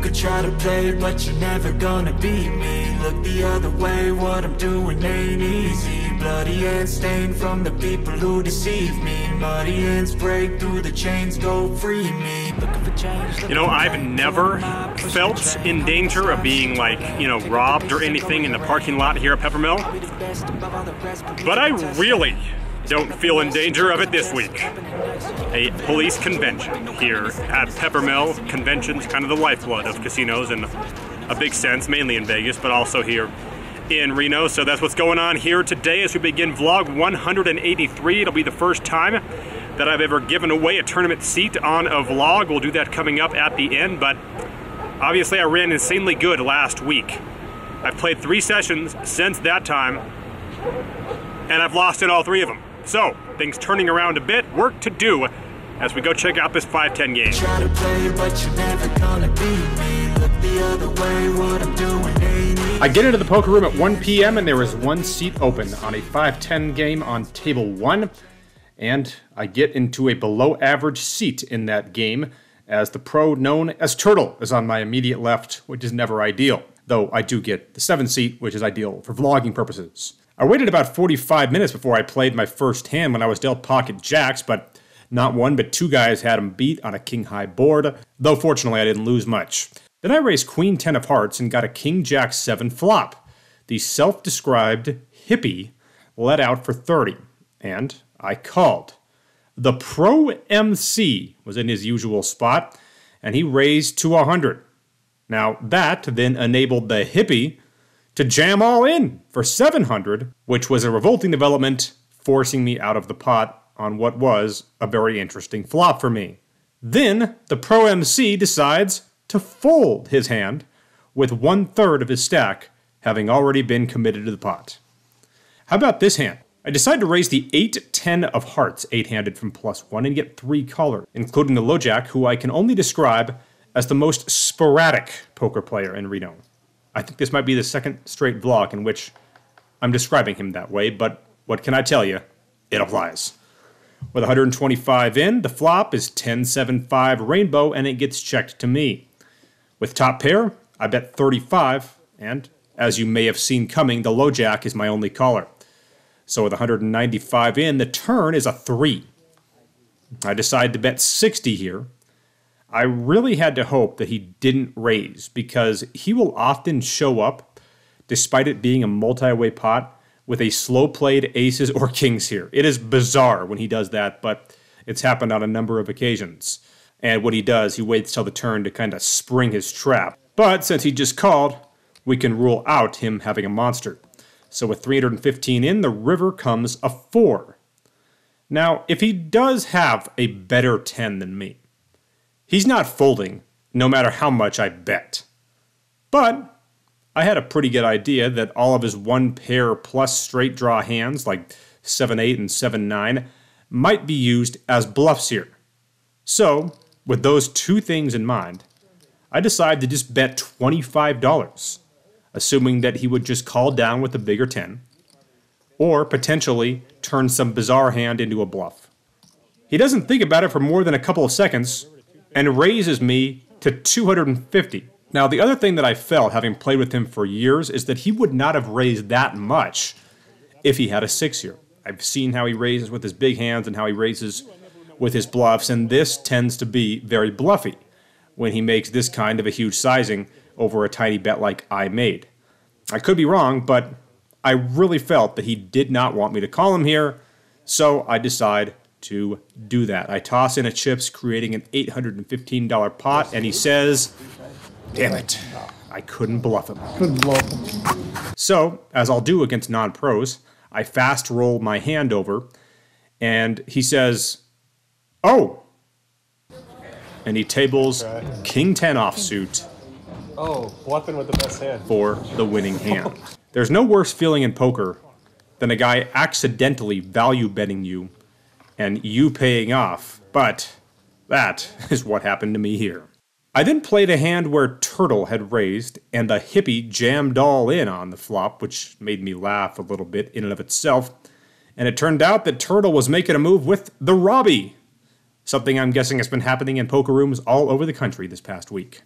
could try to play, but you're never gonna beat me. Look the other way, what I'm doing ain't easy. Bloody hands stained from the people who deceive me. Muddy hands break through the chains, go free me. Looking for change. You know, I've never felt in danger of being, like, you know, robbed or anything in the parking lot here at Peppermill. But I really don't feel in danger of it this week. A police convention here at Peppermill. Convention's kind of the lifeblood of casinos in a big sense, mainly in Vegas, but also here in Reno. So that's what's going on here today as we begin vlog 183. It'll be the first time that I've ever given away a tournament seat on a vlog. We'll do that coming up at the end, but obviously I ran insanely good last week. I've played 3 sessions since that time, and I've lost in all 3 of them. So, things turning around a bit, work to do as we go check out this 5-10 game. Try to play, but you're never gonna beat me. Look the other way, what I'm doing ain't easy. I get into the poker room at 1 p.m. and there is 1 seat open on a 5-10 game on table 1. And I get into a below average seat in that game as the pro known as Turtle is on my immediate left, which is never ideal. Though I do get the 7 seat, which is ideal for vlogging purposes. I waited about 45 minutes before I played my first hand when I was dealt pocket jacks, but not 1 but 2 guys had him beat on a king-high board, though fortunately I didn't lose much. Then I raised queen 10 of hearts and got a king-jack 7 flop. The self-described hippie let out for 30, and I called. The pro MC was in his usual spot, and he raised to 100. Now that then enabled the hippie to jam all in for 700, which was a revolting development, forcing me out of the pot on what was a very interesting flop for me. Then the pro MC decides to fold his hand with 1/3 of his stack having already been committed to the pot. How about this hand? I decide to raise the 8-10 of hearts, 8-handed from +1, and get 3 callers, including the LoJack, who I can only describe as the most sporadic poker player in Reno. I think this might be the 2nd straight vlog in which I'm describing him that way, but what can I tell you? It applies. With 125 in, the flop is 10-7-5 rainbow, and it gets checked to me. With top pair, I bet 35, and as you may have seen coming, the LoJack is my only caller. So with 195 in, the turn is a 3. I decide to bet 60 here. I really had to hope that he didn't raise, because he will often show up, despite it being a multi-way pot, with a slow-played aces or kings here. It is bizarre when he does that, but it's happened on a number of occasions. And what he does, he waits till the turn to kind of spring his trap. But since he just called, we can rule out him having a monster. So with 315 in, the river comes a 4. Now, if he does have a better 10 than me, he's not folding, no matter how much I bet. But I had a pretty good idea that all of his 1 pair plus straight draw hands, like 7-8 and 7-9, might be used as bluffs here. So, with those 2 things in mind, I decided to just bet $25, assuming that he would just call down with a bigger 10, or potentially turn some bizarre hand into a bluff. He doesn't think about it for more than a couple of seconds, and raises me to 250. Now, the other thing that I felt, having played with him for years, is that he would not have raised that much if he had a 6 here. I've seen how he raises with his big hands and how he raises with his bluffs, and this tends to be very bluffy when he makes this kind of a huge sizing over a tiny bet like I made. I could be wrong, but I really felt that he did not want me to call him here, so I decide to do that. I toss in a chips, creating an $815 pot, and he says, damn it, I couldn't bluff him. So, as I'll do against non-pros, I fast roll my hand over, and he says, oh! And he tables King 10 offsuit. Oh, bluffing with the best hand. For the winning hand. There's no worse feeling in poker than a guy accidentally value betting you and you paying off, but that is what happened to me here. I then played a hand where Turtle had raised, and the hippie jammed all in on the flop, which made me laugh a little bit in and of itself, and it turned out that Turtle was making a move with the Robbie, something I'm guessing has been happening in poker rooms all over the country this past week.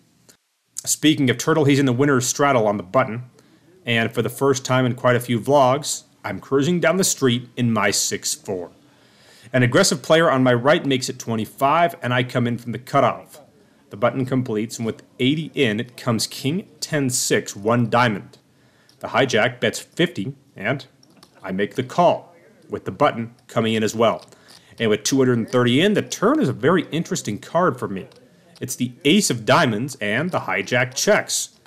Speaking of Turtle, he's in the winner's straddle on the button. And for the first time in quite a few vlogs, I'm cruising down the street in my 6-4. An aggressive player on my right makes it 25, and I come in from the cutoff. The button completes, and with 80 in, it comes King 10-6, 1 diamond. The hijack bets 50, and I make the call, with the button coming in as well. And with 230 in, the turn is a very interesting card for me. It's the ace of diamonds, and the hijack checks.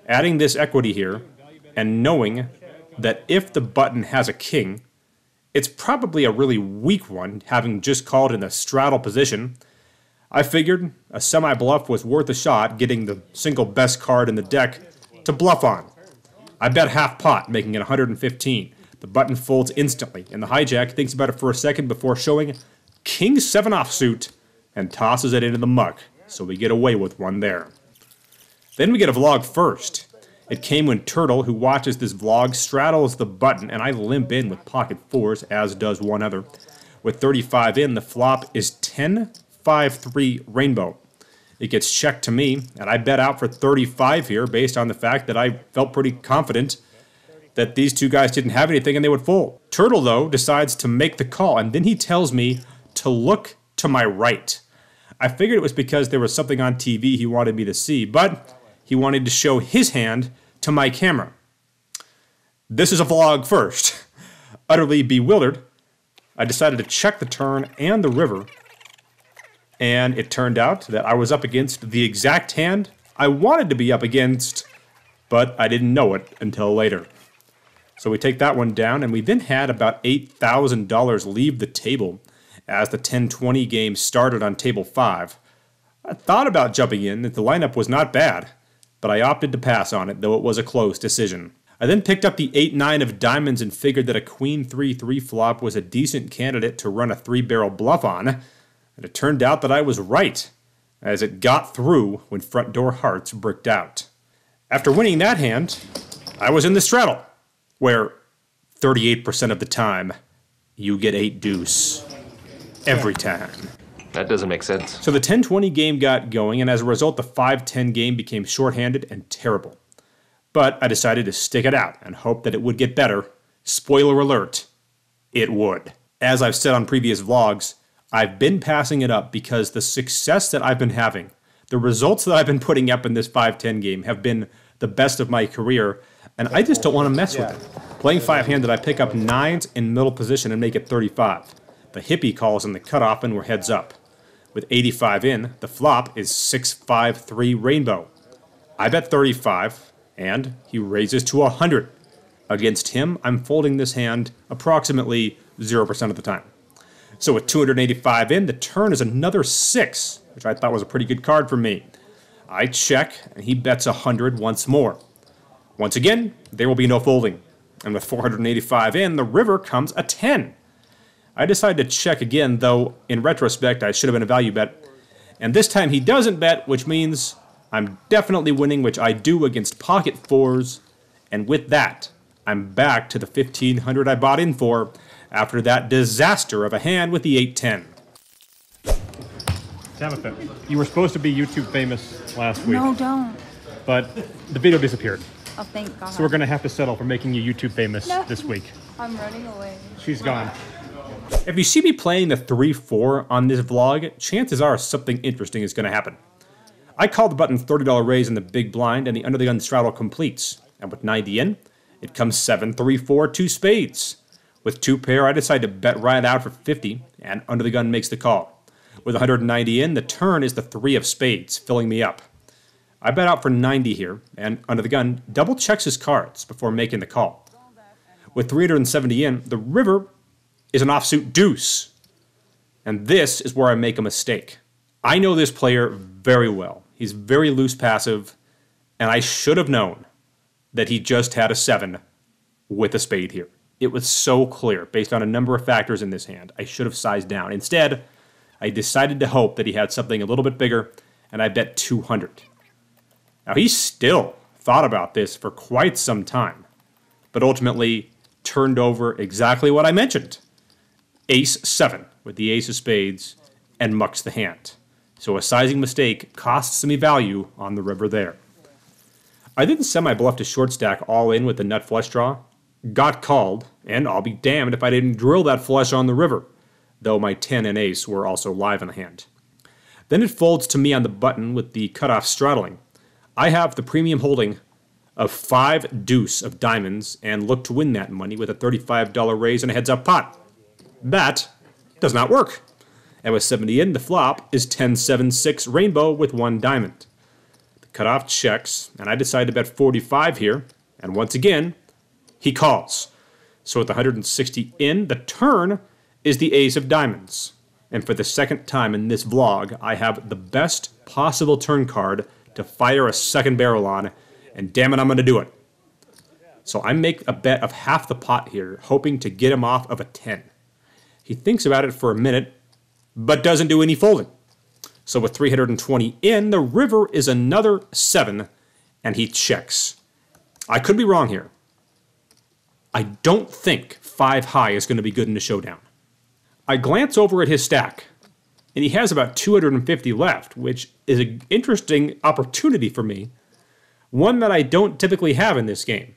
Adding this equity here, and knowing that if the button has a king, it's probably a really weak one, having just called in the straddle position, I figured a semi-bluff was worth a shot, getting the single best card in the deck to bluff on. I bet half pot, making it 115. The button folds instantly, and the hijack thinks about it for a second before showing King 7 offsuit and tosses it into the muck, so we get away with one there. Then we get a vlog first. It came when Turtle, who watches this vlog, straddles the button, and I limp in with pocket 4s, as does one other. With 35 in, the flop is 10-5-3 rainbow. It gets checked to me, and I bet out for 35 here based on the fact that I felt pretty confident that these two guys didn't have anything and they would fold. Turtle, though, decides to make the call, and then he tells me to look to my right. I figured it was because there was something on TV he wanted me to see, but he wanted to show his hand to my camera. This is a vlog first. Utterly bewildered, I decided to check the turn and the river, and it turned out that I was up against the exact hand I wanted to be up against, but I didn't know it until later. So we take that one down, and we then had about $8,000 leave the table as the 10-20 game started on table 5. I thought about jumping in, that the lineup was not bad, but I opted to pass on it, though it was a close decision. I then picked up the 8-9 of diamonds and figured that a queen 3-3 flop was a decent candidate to run a 3-barrel bluff on, and it turned out that I was right, as it got through when front door hearts bricked out. After winning that hand, I was in the straddle, where 38% of the time, you get 8 deuce. Every time. That doesn't make sense. So the 10-20 game got going, and as a result, the 5-10 game became shorthanded and terrible. But I decided to stick it out and hope that it would get better. Spoiler alert, it would. As I've said on previous vlogs, I've been passing it up because the success that I've been having, the results that I've been putting up in this 5-10 game have been the best of my career, and I just don't want to mess with it. Playing 5-handed, I pick up 9s in middle position and make it 35. The hippie calls in the cutoff and we're heads up. With 85 in, the flop is 6-5-3 rainbow. I bet 35, and he raises to 100. Against him, I'm folding this hand approximately 0% of the time. So with 285 in, the turn is another 6, which I thought was a pretty good card for me. I check, and he bets 100 once more. Once again, there will be no folding. And with 485 in, the river comes a 10. I decide to check again, though in retrospect I should have been a value bet. And this time he doesn't bet, which means I'm definitely winning, which I do against pocket 4s. And with that, I'm back to the 1500 I bought in for after that disaster of a hand with the 8-10. Tabitha, you were supposed to be YouTube famous last week. No, don't. But the video disappeared. Oh, thank God. So we're going to have to settle for making you YouTube famous this week. I'm running away. She's gone. If you see me playing the 3-4 on this vlog, chances are something interesting is going to happen. I call the button $30 raise in the big blind, and the under the gun straddle completes. And with 90 in, it comes 7-3-4, 2 spades. With 2 pair, I decide to bet right out for 50, and under the gun makes the call. With 190 in, the turn is the 3 of spades, filling me up. I bet out for 90 here, and under the gun double checks his cards before making the call. With 370 in, the river is an offsuit deuce. And this is where I make a mistake. I know this player very well. He's very loose passive, and I should have known that he just had a 7 with a spade here. It was so clear based on a number of factors in this hand. I should have sized down. Instead, I decided to hope that he had something a little bit bigger, and I bet 200. Now, he still thought about this for quite some time, but ultimately turned over exactly what I mentioned. Ace-7 with the ace of spades and mucks the hand. So a sizing mistake costs me value on the river there. I didn't semi-bluff to short stack all in with the nut flush draw. Got called, and I'll be damned if I didn't drill that flush on the river, though my 10 and ace were also live in the hand. Then it folds to me on the button with the cutoff straddling. I have the premium holding of 5 deuce of diamonds and look to win that money with a $35 raise and a heads-up pot. That does not work. And with 70 in, the flop is 10-7-6 rainbow with 1 diamond. The cutoff checks, and I decide to bet 45 here, and once again, he calls. So with 160 in, the turn is the ace of diamonds. And for the second time in this vlog, I have the best possible turn card to fire a second barrel on, and damn it, I'm going to do it. So I make a bet of half the pot here, hoping to get him off of a 10. He thinks about it for a minute, but doesn't do any folding. So with 320 in, the river is another 7, and he checks. I could be wrong here. I don't think 5 high is going to be good in the showdown. I glance over at his stack, and he has about 250 left, which is an interesting opportunity for me, one that I don't typically have in this game.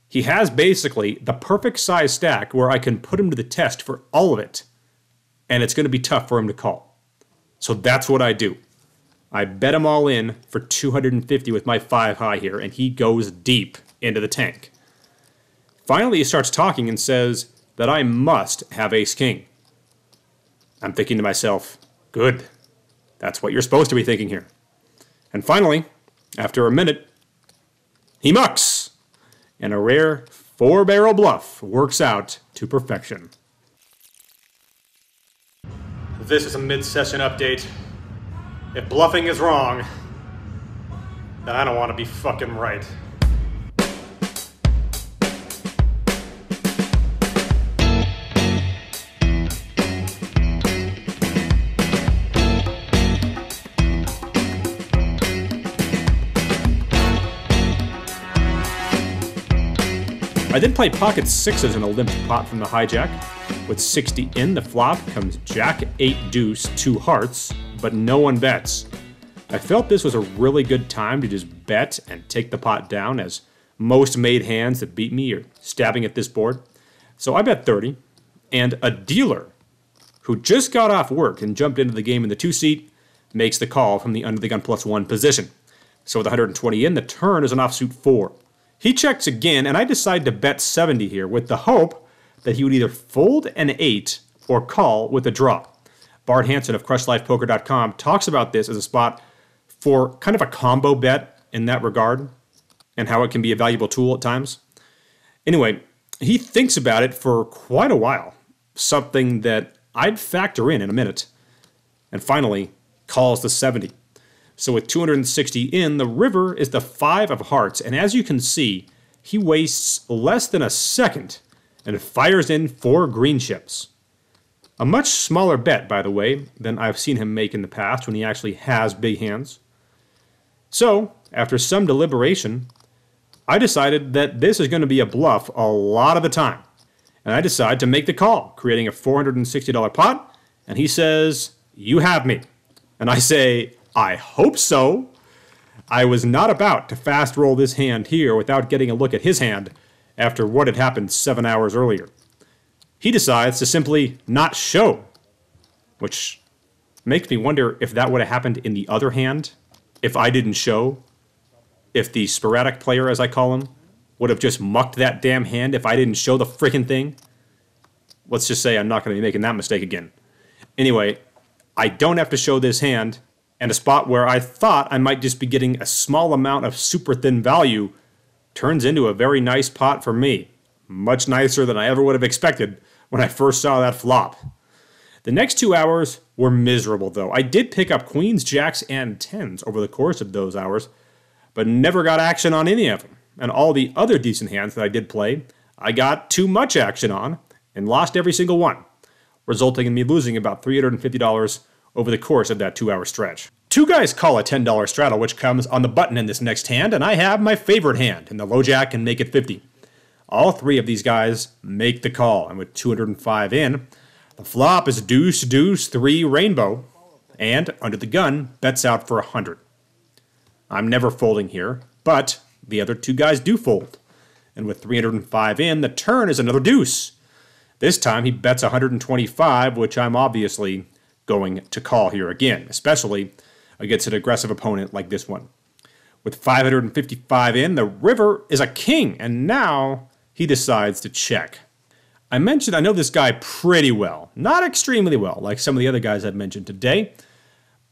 He has basically the perfect size stack where I can put him to the test for all of it, and it's going to be tough for him to call. So that's what I do. I bet him all in for 250 with my 5 high here, and he goes deep into the tank. Finally, he starts talking and says that I must have ace-king. I'm thinking to myself, good. That's what you're supposed to be thinking here. And finally, after a minute, he mucks. And a rare 4-barrel bluff works out to perfection. This is a mid-session update. If bluffing is wrong, then I don't want to be fucking right. I did play pocket 6s in a limped pot from the hijack. With 60 in, the flop comes jack 8 deuce 2 hearts, but no one bets. I felt this was a really good time to just bet and take the pot down, as most made hands that beat me are stabbing at this board. So I bet 30, and a dealer who just got off work and jumped into the game in the 2-seat makes the call from the under the gun +1 position. So with 120 in, the turn is an offsuit 4. He checks again, and I decide to bet 70 here with the hope that he would either fold an 8 or call with a draw. Bart Hansen of CrushLifePoker.com talks about this as a spot for kind of a combo bet in that regard and how it can be a valuable tool at times. Anyway, he thinks about it for quite a while, something that I'd factor in a minute, and finally calls the 70. So with 260 in, the river is the 5 of hearts, and as you can see, he wastes less than a second and fires in 4 green chips. A much smaller bet, by the way, than I've seen him make in the past when he actually has big hands. So, after some deliberation, I decided that this is going to be a bluff a lot of the time. And I decide to make the call, creating a $460 pot, and he says, "You have me." And I say, "I hope so." I was not about to fast roll this hand here without getting a look at his hand after what had happened 7 hours earlier. He decides to simply not show, which makes me wonder if that would have happened in the other hand, if I didn't show, if the sporadic player, as I call him, would have just mucked that damn hand if I didn't show the frickin' thing. Let's just say I'm not going to be making that mistake again. Anyway, I don't have to show this hand, and a spot where I thought I might just be getting a small amount of super thin value turns into a very nice pot for me. Much nicer than I ever would have expected when I first saw that flop. The next 2 hours were miserable, though. I did pick up queens, jacks, and 10s over the course of those hours, but never got action on any of them. And all the other decent hands that I did play, I got too much action on and lost every single one, resulting in me losing about $350 over the course of that 2-hour stretch. 2 guys call a $10 straddle, which comes on the button in this next hand, and I have my favorite hand in the low jack and make it 50. All 3 of these guys make the call, and with 205 in, the flop is deuce, deuce, 3 rainbow, and under the gun bets out for 100. I'm never folding here, But the other two guys do fold. And with 305 in, the turn is another deuce. This time he bets 125, which I'm obviously going to call here again, especially against an aggressive opponent like this one. With 555 in, the river is a king, and now he decides to check. I mentioned I know this guy pretty well. Not extremely well, like some of the other guys I've mentioned today,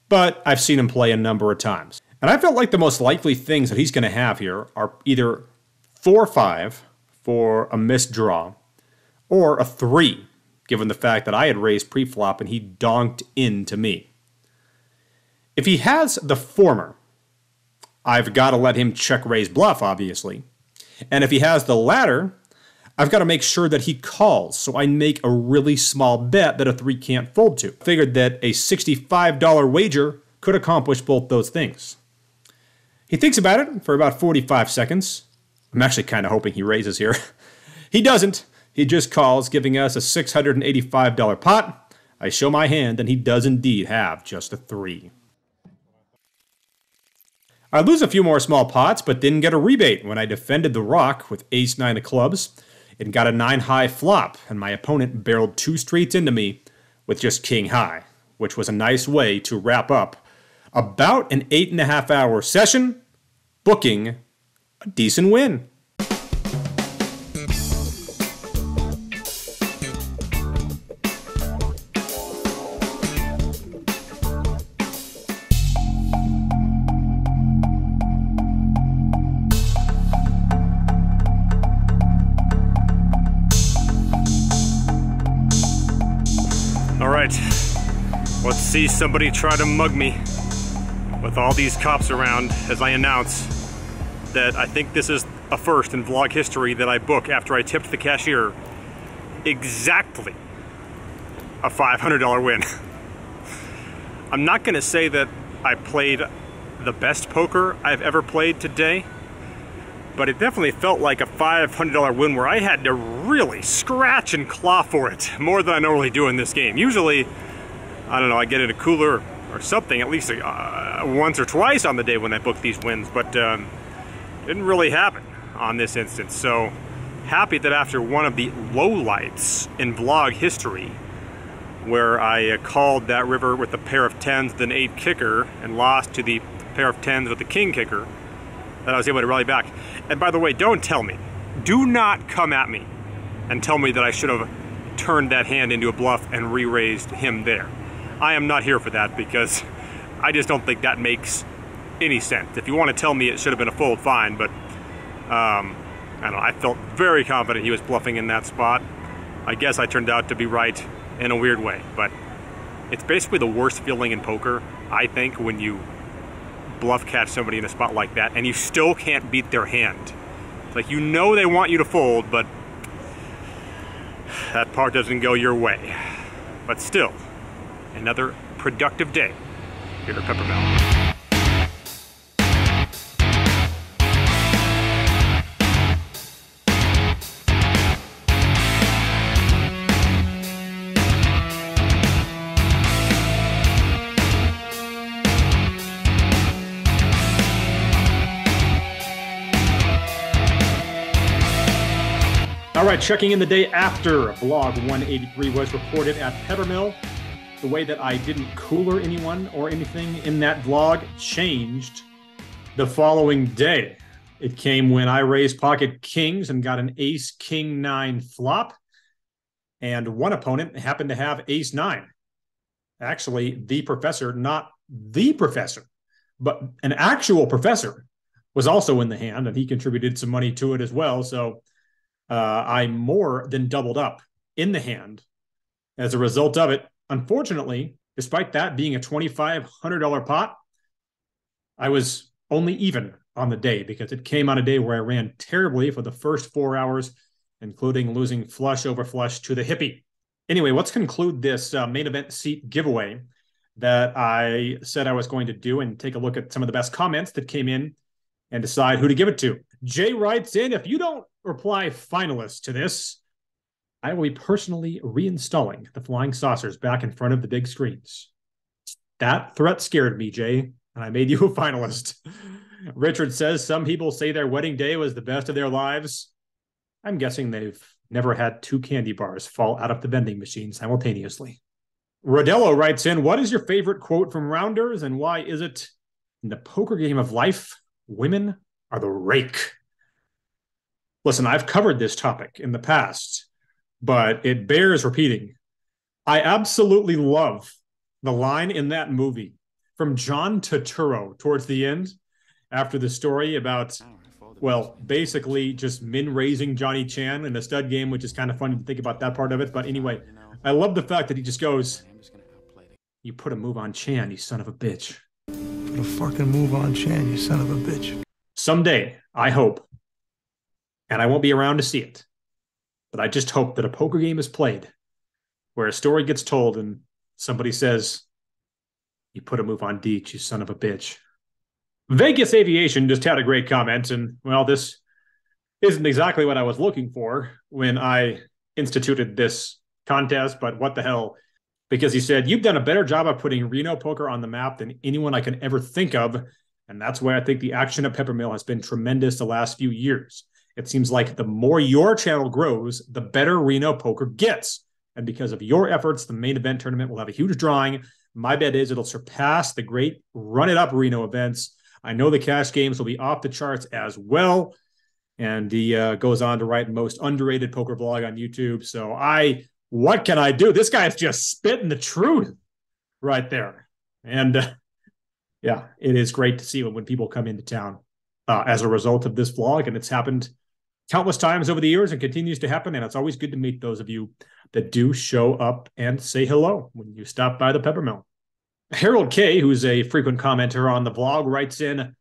but I've seen him play a number of times. And I felt like the most likely things that he's going to have here are either 4-5 for a missed draw, or a 3, given the fact that I had raised pre-flop and he donked into me. If he has the former, I've got to let him check raise bluff, obviously. And if he has the latter, I've got to make sure that he calls, so I make a really small bet that a 3 can't fold to. Figured that a $65 wager could accomplish both those things. He thinks about it for about 45 seconds. I'm actually kind of hoping he raises here. He doesn't. He just calls, giving us a $685 pot. I show my hand, and he does indeed have just a 3. I lose a few more small pots, but didn't get a rebate when I defended the rock with ace-9 of clubs and got a 9-high flop, and my opponent barreled 2 straights into me with just king-high, which was a nice way to wrap up about an 8.5-hour session, booking a decent win. Let's see somebody try to mug me with all these cops around as I announce that I think this is a first in vlog history that I book after I tipped the cashier exactly a $500 win. I'm not going to say that I played the best poker I've ever played today, but it definitely felt like a $500 win where I had to really scratch and claw for it more than I normally do in this game. Usually, I don't know, I get in a cooler or something at least once or twice on the day when I book these wins, but didn't really happen on this instance. So happy that after one of the lowlights in vlog history, where I called that river with a pair of 10s with an 8 kicker and lost to the pair of 10s with the king kicker, that I was able to rally back. And by the way, don't tell me, do not come at me and tell me that I should have turned that hand into a bluff and re-raised him there. I am not here for that, because I just don't think that makes any sense. If you want to tell me it should have been a fold, fine, but I don't know, I felt very confident he was bluffing in that spot. I guess I turned out to be right in a weird way, but it's basically the worst feeling in poker, I think, when you bluff catch somebody in a spot like that and you still can't beat their hand. It's like, you know they want you to fold, but that part doesn't go your way. But still, another productive day here at PEPPERMILL. All right, checking in the day after vlog 183 was recorded at PEPPERMILL. The way that I didn't cooler anyone or anything in that vlog changed the following day. It came when I raised pocket kings and got an ace-king-9 flop, and one opponent happened to have ace-9. Actually, the professor, not the professor, but an actual professor was also in the hand, and he contributed some money to it as well, so I more than doubled up in the hand as a result of it. Unfortunately, despite that being a $2,500 pot, I was only even on the day because it came on a day where I ran terribly for the first 4 hours, including losing flush over flush to the hippie. Anyway, let's conclude this main event seat giveaway that I said I was going to do and take a look at some of the best comments that came in and decide who to give it to. Jay writes in, if you don't reply finalist to this, I will be personally reinstalling the flying saucers back in front of the big screens. That threat scared me, Jay, and I made you a finalist. Richard says some people say their wedding day was the best of their lives. I'm guessing they've never had two candy bars fall out of the vending machine simultaneously. Rodello writes in, what is your favorite quote from Rounders and why is it? In the poker game of life, women are the rake. Listen, I've covered this topic in the past, but it bears repeating. I absolutely love the line in that movie from John Turturro towards the end, after the story about, well, basically just min raising Johnny Chan in a stud game, which is kind of funny to think about that part of it. But anyway, I love the fact that he just goes, you put a move on Chan, you son of a bitch. Put a fucking move on Chan, you son of a bitch. Someday, I hope, and I won't be around to see it, but I just hope that a poker game is played where a story gets told and somebody says, you put a move on Deech, you son of a bitch. Vegas Aviation just had a great comment, and, well, this isn't exactly what I was looking for when I instituted this contest, but what the hell, because he said, you've done a better job of putting Reno poker on the map than anyone I can ever think of, and that's why I think the action at Peppermill has been tremendous the last few years. It seems like the more your channel grows, the better Reno poker gets, and because of your efforts, the main event tournament will have a huge drawing. My bet is it'll surpass the great run-it-up Reno events. I know the cash games will be off the charts as well. And he goes on to write most underrated poker vlog on YouTube. So what can I do? This guy's just spitting the truth right there. And yeah, it is great to see when people come into town as a result of this vlog. And it's happened countless times over the years and continues to happen. And it's always good to meet those of you that do show up and say hello when you stop by the Peppermill. Harold K., who's a frequent commenter on the vlog, writes in,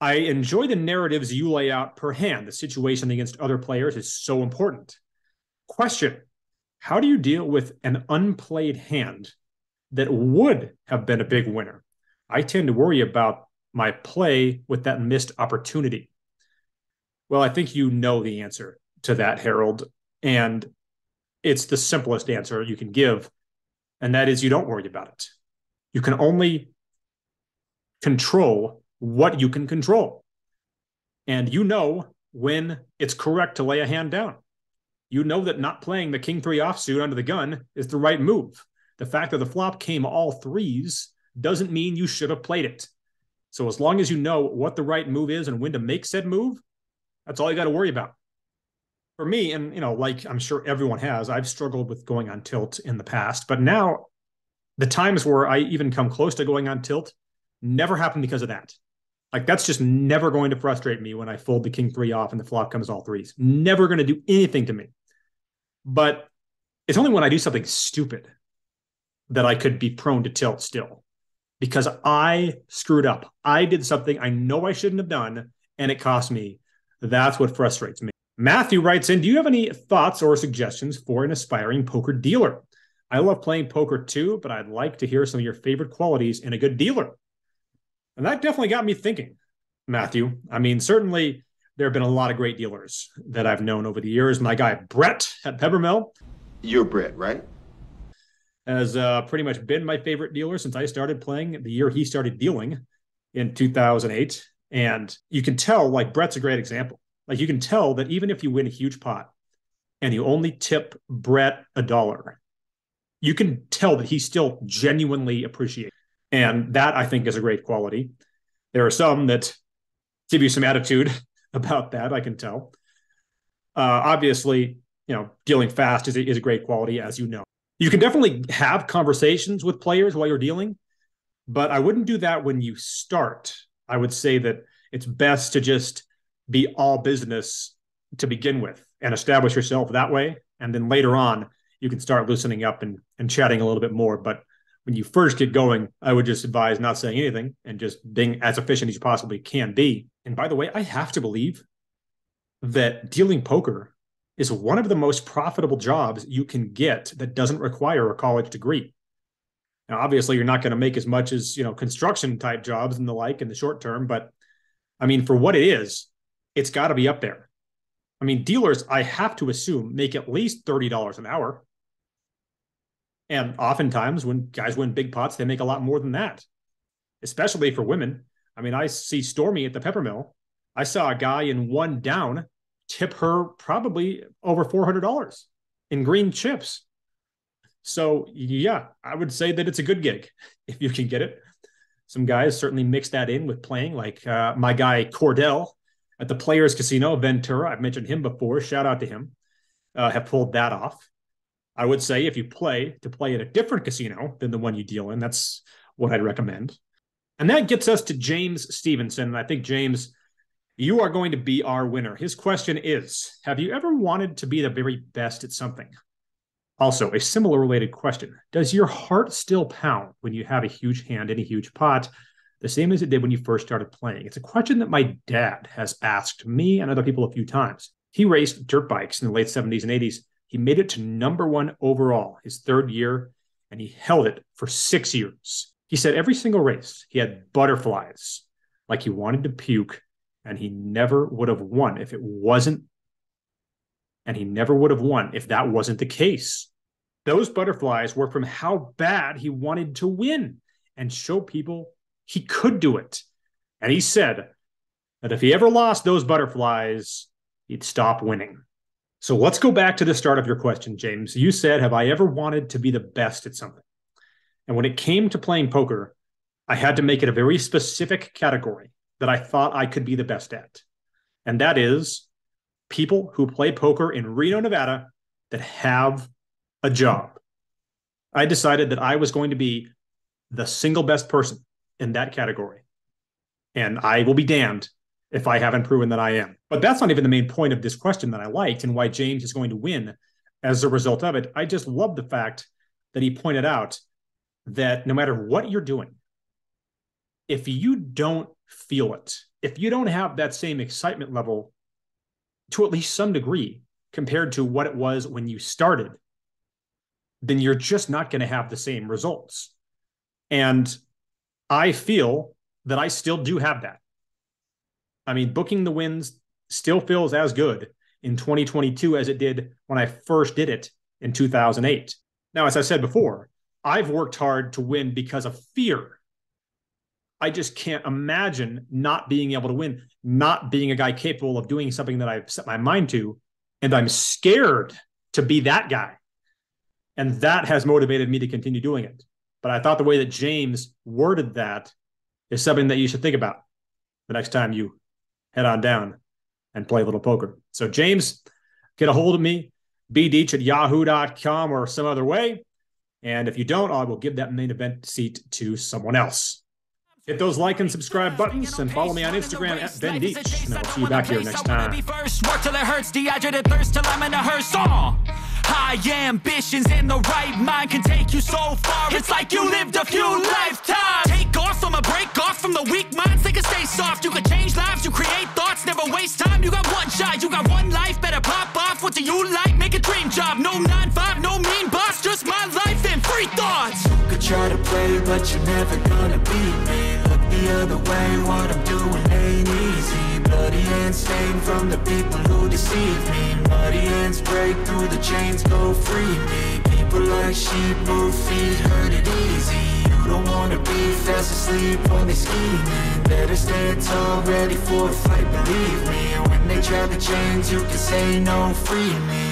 I enjoy the narratives you lay out per hand. The situation against other players is so important. Question, how do you deal with an unplayed hand that would have been a big winner? I tend to worry about my play with that missed opportunity. Well, I think you know the answer to that, Harold, and it's the simplest answer you can give, and that is you don't worry about it. You can only control what you can control. And you know when it's correct to lay a hand down. You know that not playing the king 3 offsuit under the gun is the right move. The fact that the flop came all threes doesn't mean you should have played it. So as long as you know what the right move is and when to make said move, that's all you got to worry about. For me, and like I'm sure everyone has, I've struggled with going on tilt in the past, but now the times where I even come close to going on tilt never happen because of that. Like that's just never going to frustrate me when I fold the king 3 off and the flop comes all threes. Never going to do anything to me. But it's only when I do something stupid that I could be prone to tilt still, because I screwed up. I did something I know I shouldn't have done, and it cost me. That's what frustrates me. Matthew writes in, do you have any thoughts or suggestions for an aspiring poker dealer? I love playing poker too, but I'd like to hear some of your favorite qualities in a good dealer. And that definitely got me thinking, Matthew. I mean, certainly there have been a lot of great dealers that I've known over the years. My guy, Brett at Peppermill. You're Brett, right? Has pretty much been my favorite dealer since I started playing the year he started dealing in 2008. And you can tell, like, Brett's a great example. Like, you can tell that even if you win a huge pot and you only tip Brett $1, you can tell that he still genuinely appreciates. And that, I think, is a great quality. There are some that give you some attitude about that, I can tell. Obviously, dealing fast is a great quality, as you know. You can definitely have conversations with players while you're dealing, but I wouldn't do that when you start. I would say that it's best to just be all business to begin with and establish yourself that way. And then later on, you can start loosening up and chatting a little bit more. But when you first get going, I would just advise not saying anything and just being as efficient as you possibly can be. And by the way, I have to believe that dealing poker is one of the most profitable jobs you can get that doesn't require a college degree. Now, obviously, you're not going to make as much as, construction type jobs and the like in the short term. But I mean, for what it is, it's got to be up there. I mean, dealers, I have to assume, make at least $30 an hour. And oftentimes when guys win big pots, they make a lot more than that, especially for women. I mean, I see Stormy at the Peppermill. I saw a guy in one down tip her probably over $400 in green chips. So yeah, I would say that it's a good gig if you can get it. Some guys certainly mix that in with playing, like my guy Cordell at the Players Casino, Ventura. I've mentioned him before. Shout out to him. Have pulled that off. I would say if you play at a different casino than the one you deal in, that's what I'd recommend. And that gets us to James Stevenson. I think, James, you are going to be our winner. His question is, have you ever wanted to be the very best at something? Also, a similar related question. Does your heart still pound when you have a huge hand in a huge pot, the same as it did when you first started playing? It's a question that my dad has asked me and other people a few times. He raced dirt bikes in the late 70s and 80s. He made it to #1 overall his third year, and he held it for 6 years. He said every single race, he had butterflies, like he wanted to puke, and he never would have won if it wasn't, and he never would have won if that wasn't the case. Those butterflies were from how bad he wanted to win and show people he could do it. And he said that if he ever lost those butterflies, he'd stop winning. So let's go back to the start of your question, James. You said, have I ever wanted to be the best at something? And when it came to playing poker, I had to make it a very specific category that I thought I could be the best at. And that is people who play poker in Reno, Nevada that have a job. I decided that I was going to be the single best person in that category. And I will be damned if I haven't proven that I am. But that's not even the main point of this question that I liked and why James is going to win as a result of it. I just love the fact that he pointed out that no matter what you're doing, if you don't feel it, if you don't have that same excitement level to at least some degree compared to what it was when you started, then you're just not going to have the same results. And I feel that I still do have that. I mean, booking the wins still feels as good in 2022 as it did when I first did it in 2008. Now, as I said before, I've worked hard to win because of fear. I just can't imagine not being able to win, not being a guy capable of doing something that I've set my mind to, and I'm scared to be that guy. And that has motivated me to continue doing it. But I thought the way that James worded that is something that you should think about the next time you head on down and play a little poker. So James, get a hold of me, bdeach@yahoo.com or some other way. And if you don't, I will give that main event seat to someone else. Hit those like and subscribe buttons and follow me on Instagram at @BenDeach. And I'll see you back here next time. Work till it hurts, dehydrated thirst till I'm in a hearse. High ambitions and the right mind can take you so far. It's like you lived a few lifetimes. Take off from a break off from the weak minds. They can stay soft. You can change lives. You create thoughts. Never waste time. You got one shot. You got one life. Better pop off. What do you like? Make a dream job. No 9-5. No mean boss. Just my life and free thoughts. You could try to play, but you're never gonna beat me. Look the other way. What I'm doing ain't easy. Bloody hands stained from the people who deceive me. Muddy hands break through the chains, go free me. People like sheep move feet, hurt it easy. You don't wanna be fast asleep when they scheming. Better stand tall, ready for a fight, believe me. When they try the chains, you can say no, free me.